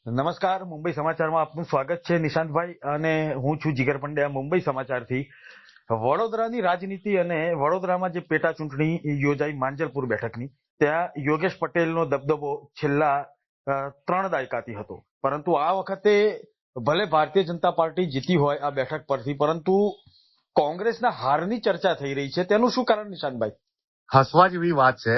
નમસ્કાર, મુંબઈ સમાચારમાં આપનું સ્વાગત છે નિશાંતભાઈ. અને હું છું જીગર પંડ્યા, મુંબઈ સમાચારથી. વડોદરાની રાજનીતિ અને વડોદરામાં જે પેટા ચૂંટણી યોજાઈ માંજલપુર બેઠકની, ત્યાં યોગેશ પટેલનો દબદબો છેલ્લા 3 દાયકાથી હતો. પરંતુ આ વખતે ભલે ભારતીય જનતા પાર્ટી જીતી હોય આ બેઠક પરથી, પરંતુ કોંગ્રેસના હારની ચર્ચા થઈ રહી છે. તેનું શું કારણ નિશાંતભાઈ? હસવા જેવી વાત છે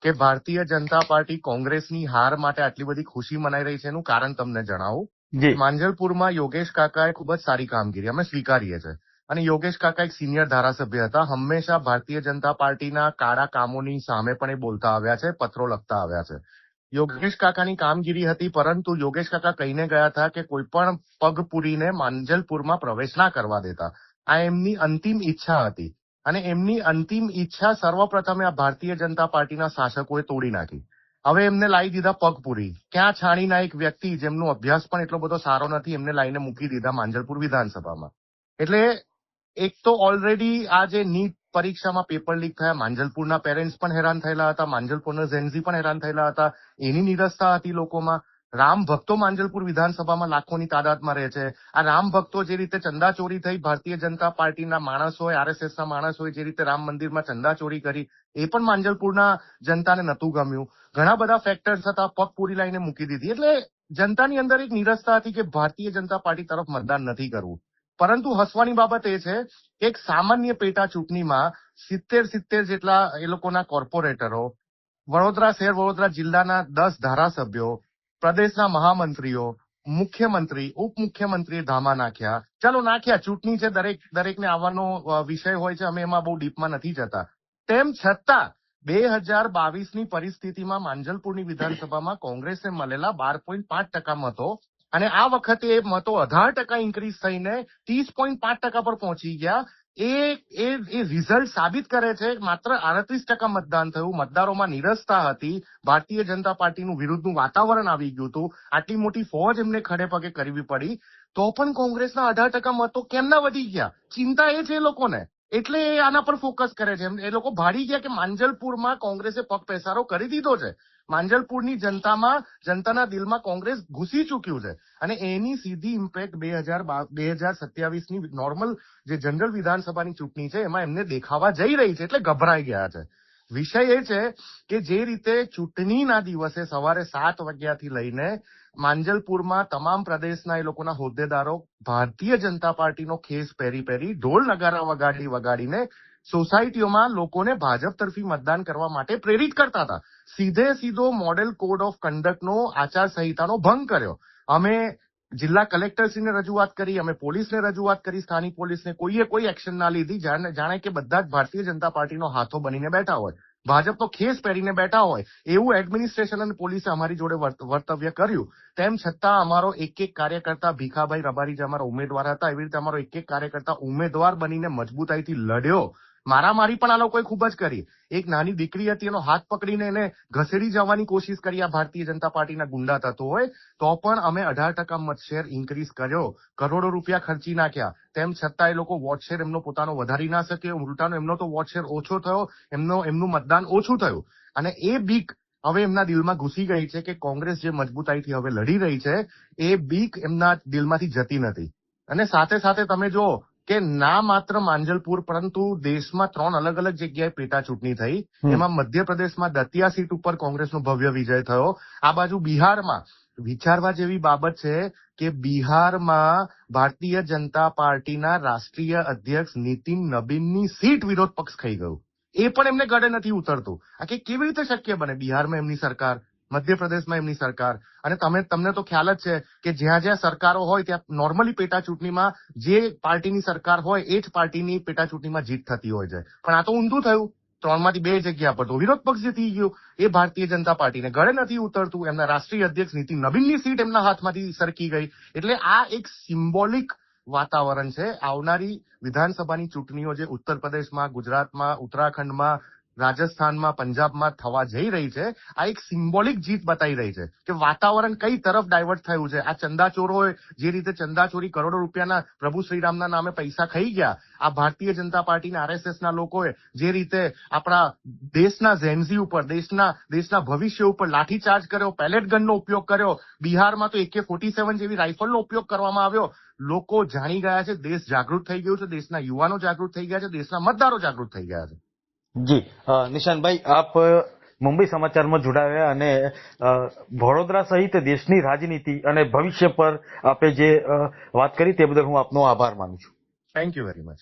કે ભારતીય જનતા પાર્ટી કોંગ્રેસની હાર માટે આટલી બધી ખુશી મનાઈ રહી છે. એનું કારણ તમને જણાવું. જી. માંજલપુરમાં યોગેશ કાકાએ ખૂબ જ સારી કામગીરી અમે સ્વીકારીએ છીએ. અને યોગેશ કાકા એક સિનિયર ધારાસભ્ય હતા. હંમેશા ભારતીય જનતા પાર્ટીના કાળા કામોની સામે પણ એ બોલતા આવ્યા છે, પત્રો લખતા આવ્યા છે. યોગેશ કાકાની કામગીરી હતી, પરંતુ યોગેશ કાકા કહીને ગયા હતા કે કોઈ પણ પગ પૂરીને માંજલપુરમાં પ્રવેશ ના કરવા દેતા. આ એમની અંતિમ ઈચ્છા હતી. અને એમની અંતિમ ઈચ્છા સર્વપ્રથમે આ ભારતીય જનતા પાર્ટીના શાસકોએ તોડી નાખી. હવે એમને લાવી દીધા પગપુરી. ક્યાં છાણીના એક વ્યક્તિ જેમનો અભ્યાસ પણ એટલો બધો સારો નથી, એમને લાવીને મૂકી દીધા માંજલપુર વિધાનસભામાં. એટલે એક તો ઓલરેડી આ જે નીટ પરીક્ષામાં પેપર લીક થયા, માંજલપુરના પેરેન્ટ્સ પણ હેરાન થયેલા હતા, માંજલપુરના ઝેન્ઝી પણ હેરાન થયેલા હતા. એની નિરસતા હતી લોકોમાં. રામ ભક્તો માંજલપુર વિધાનસભામાં લાખોની તાદાદમાં રહે છે. આ રામ ભક્તો જે રીતે ચંદાચોરી થઈ, ભારતીય જનતા પાર્ટીના માણસોએ, આરએસએસના માણસોએ જે રીતે રામ મંદિરમાં ચંદાચોરી કરી, એ પણ માંજલપુરના જનતાને નહોતું ગમ્યું. ઘણા બધા ફેક્ટર્સ હતા, પગ પૂરી લાઈને મૂકી દીધી. એટલે જનતાની અંદર એક નિરસતા હતી કે ભારતીય જનતા પાર્ટી તરફ મતદાન નથી કરવું. પરંતુ હસવાની બાબત એ છે કે એક સામાન્ય પેટા ચૂંટણીમાં 70 જેટલા એ લોકોના કોર્પોરેટરો, વડોદરા શહેર વડોદરા જિલ્લાના 10 ધારાસભ્યો, પ્રદેશના મહામંત્રીઓ, મુખ્યમંત્રી, ઉપમુખ્યમંત્રીએ ધામા નાખ્યા. ચાલો નાખ્યા, ચૂંટણી છે, દરેકને આવવાનો વિષય હોય છે, અમે એમાં બહુ ડીપમાં નથી જતા. તેમ છતાં 2022ની પરિસ્થિતિમાં માંજલપુરની વિધાનસભામાં કોંગ્રેસને મળેલા 12.5% મતો, અને આ વખતે એ મતો 18% ઇન્ક્રીઝ થઈને 30.5% પર પહોંચી ગયા. એ રિઝલ્ટ સાબિત કરે છે માત્ર 38% મતદાન થયું. મતદારોમાં નિરસતા હતી. ભારતીય જનતા પાર્ટીનું વિરુદ્ધનું વાતાવરણ આવી ગયું હતું. આટલી મોટી ફોજ એમને ખડે પગે કરવી પડી, તો પણ કોંગ્રેસના 18% મતો કેમના વધી ગયા? ચિંતા એ છે એ લોકોને. એટલે એ આના પર ફોકસ કરે છે. એ લોકો ભાડી ગયા કે માંજલપુરમાં કોંગ્રેસે પગ પેસારો કરી દીધો છે. માંજલપુરની જનતાના દિલમાં કોંગ્રેસ ઘૂસી ચૂક્યું છે. અને એની સીધી ઇમ્પેક્ટ 2027ની નોર્મલ જે જનરલ વિધાનસભાની ચૂંટણી છે એમાં એમને દેખાવા જઈ રહી છે. એટલે ગભરાઈ ગયા છે. વિષય એ છે કે જે રીતે ચૂંટણીના દિવસે સવારે 7 વાગ્યાથી લઈને માંજલપુરમાં તમામ પ્રદેશના એ લોકોના હોદ્દેદારો ભારતીય જનતા પાર્ટીનો ખેસ પહેરી ઢોલ નગારા વગાડીને સોસાયટીઓમાં લોકોને ભાજપ તરફી મતદાન કરવા માટે પ્રેરિત કરતા હતા. સીધો મોડેલ કોડ ઓફ કન્ડક્ટનો, આચારસંહિતાનો ભંગ કર્યો. અમે જિલ્લા કલેક્ટરશ્રીને રજૂઆત કરી, અમે પોલીસને રજૂઆત કરી, સ્થાનિક પોલીસને, કોઈએ કોઈ એક્શન ના લીધી. જાણે કે બધા જ ભારતીય જનતા પાર્ટીનો હાથો બનીને બેઠા હોય, ભાજપનો ખેસ પહેરીને બેઠા હોય, એવું એડમિનિસ્ટ્રેશન અને પોલીસે અમારી જોડે વર્તવ્ય કર્યું. તેમ છતાં અમારો એક કાર્યકર્તા, ભીખાભાઈ રબારી જે અમારા ઉમેદવાર હતા, એવી રીતે અમારો એક કાર્યકર્તા ઉમેદવાર બનીને મજબૂતાઈથી લડ્યો. મારામારી પણ આ લોકોએ ખૂબ જ કરી. એક નાની દીકરી હતી, એનો હાથ પકડીને એને ઘસેડી જવાની કોશિશ કરી આ ભારતીય જનતા પાર્ટીના ગુંડા તત્વોએ. તો પણ અમે 18% મતશેર ઇન્ક્રીઝ કર્યો, કરોડો રૂપિયા ખર્ચી નાખ્યા. તેમ છતાં એ લોકો વોટશેર એમનો પોતાનો વધારી ના શક્યો. ઉલટાનો એમનો તો વોટશેર ઓછો થયો, એમનું મતદાન ઓછું થયું. અને એ બીક હવે એમના દિલમાં ઘૂસી ગઈ છે કે કોંગ્રેસ જે મજબૂતાઈથી હવે લડી રહી છે, એ બીક એમના દિલમાંથી જતી નથી. અને સાથે સાથે તમે જો કે ના માત્ર માંજલપુર પરંતુ દેશમાં 3 અલગ અલગ જગ્યાએ પેટા ચૂંટણી થઈ. એમાં મધ્યપ્રદેશમાં દતિયા સીટ ઉપર કોંગ્રેસનો ભવ્ય વિજય થયો. આ બાજુ બિહારમાં વિચારવા જેવી બાબત છે કે બિહારમાં ભારતીય જનતા પાર્ટીના રાષ્ટ્રીય અધ્યક્ષ નીતિન નબીનની સીટ વિરોધ પક્ષ ખાઈ ગયું. એ પણ એમને ગળે નથી ઉતરતું. આ કે કેવી રીતે શક્ય બને? બિહારમાં એમની સરકાર, મધ્યપ્રદેશમાં એમની સરકાર. અને તમને તો ખ્યાલ જ છે કે જ્યાં સરકારો હોય ત્યાં નોર્મલી પેટા ચૂંટણીમાં જે પાર્ટીની સરકાર હોય એ જ પાર્ટીની પેટા ચૂંટણીમાં જીત થતી હોય છે. પણ આ તો ઊંધું થયું. 3માંથી 2 જગ્યા પર તો વિરોધ પક્ષ જીતી ગયો. એ ભારતીય જનતા પાર્ટીને ગળે નથી ઉતરતું. એમના રાષ્ટ્રીય અધ્યક્ષ નીતિન નબીનની સીટ એમના હાથમાંથી સરકી ગઈ. એટલે આ એક સિમ્બોલિક વાતાવરણ છે. આવનારી વિધાનસભાની ચૂંટણીઓ જે ઉત્તર પ્રદેશમાં, ગુજરાતમાં, ઉત્તરાખંડમાં, રાજસ્થાનમાં પંજાબમાં થવા જઈ રહી છે, આ એક સિમ્બોલિક જીત બતાવી રહી છે કે વાતાવરણ કઈ તરફ ડાયવર્ટ થયું છે. આ ચંદાચોરોએ જે રીતે ચંદાચોરી કરોડો રૂપિયાના પ્રભુ શ્રીરામના નામે પૈસા ખાઈ ગયા, આ ભારતીય જનતા પાર્ટીના RSSના લોકોએ જે રીતે આપણા દેશના ઝેન્ઝી ઉપર, દેશના ભવિષ્ય ઉપર લાઠીચાર્જ કર્યો, પેલેટ ગનનો ઉપયોગ કર્યો, બિહારમાં તો AK-47 જેવી રાઇફલનો ઉપયોગ કરવામાં આવ્યો. લોકો જાણી ગયા છે, દેશ જાગૃત થઈ ગયું છે, દેશના યુવાનો જાગૃત થઈ ગયા છે, દેશના મતદારો જાગૃત થઈ ગયા છે. જી નિશાંતભાઈ, આપ મુંબઈ સમાચારમાં જોડાયા અને વડોદરા સહિત દેશની રાજનીતિ અને ભવિષ્ય પર આપે જે વાત કરી તે બદલ હું આપનો આભાર માનું છું. Thank you very much.